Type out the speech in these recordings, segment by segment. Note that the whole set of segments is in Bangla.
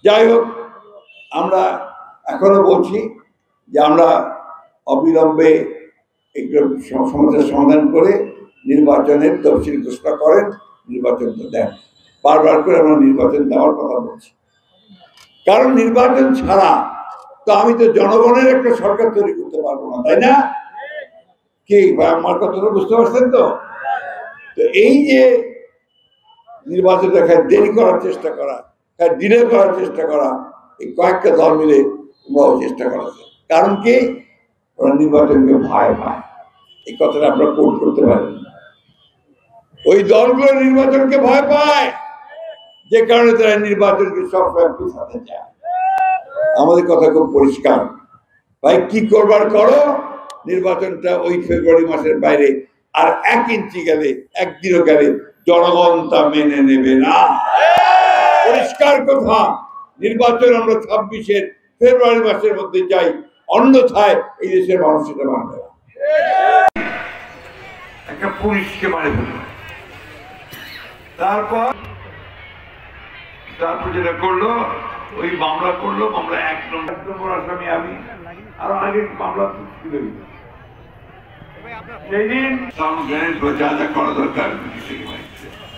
যাই হোক, আমরা এখনো বলছি যে আমরা অবিলম্বে এগুলো সমস্যার সমাধান করে নির্বাচনের তফসিল ঘোষণা করেন, নির্বাচন দেন। বারবার করে আমরা নির্বাচন দেওয়ার কথা বলছি, কারণ নির্বাচন ছাড়া তো আমি তো জনগণের একটা সরকার তৈরি করতে পারবো না, তাই না? কি আমার কথাটা বুঝতে পারছেন তো? এই যে নির্বাচন দেরি করার চেষ্টা করা, ডিলে করার চেষ্টা করা, এই কয়েকটা দল মিলে আমরাও চেষ্টা করেছে। কারণ কি? ওরা নির্বাচনকে ভয় পায়। এই কথাটা আমরা কোট করতে পারি। ওই দলগুলো নির্বাচনকে ভয় পায়, যে কারণে তারা নির্বাচনকে সবসময় পিছাতে চায়। আমাদের কথা খুব পরিষ্কার, ভাই কি করবার করো, নির্বাচনটা ওই ফেব্রুয়ারি মাসের বাইরে আর 1 ইঞ্চি গেলে, একদিনও গেলে জনগণ তা মেনে নেবে না। পরিষ্কার কথা, নির্বাচন আমরা 26-এর ফেব্রুয়ারি মাসের মধ্যে চাই, অন্যথায় এই দেশের মানুষ সেটা মানবে না। একটা পুলিশকে মারে ফেলল, তারপর যেটা করলো, ওই মামলা করলো, মামলা 1 নম্বর আসামি আমি, আর আগে মামলা সেই দিন যা যা করা দরকার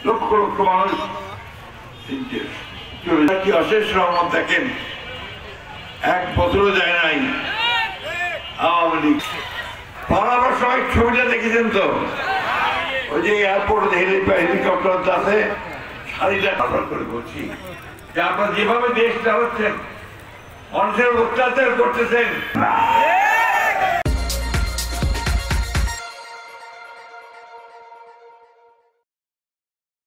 লক্ষ লক্ষ মানুষ কি অশেষ রহমত দেখেন, 1 বছরও যায় নাই আওয়ামী লীগ পালাবার সময়। ছবিটা দেখেছেন তো, ওই যে এয়ারপোর্টে হেলিকপ্টার আছে, শাড়িটা ব্যবহার করে বলছি যে আপনারা যেভাবে দেশ চালাচ্ছেন, মানুষের অত্যাচার করতেছেন,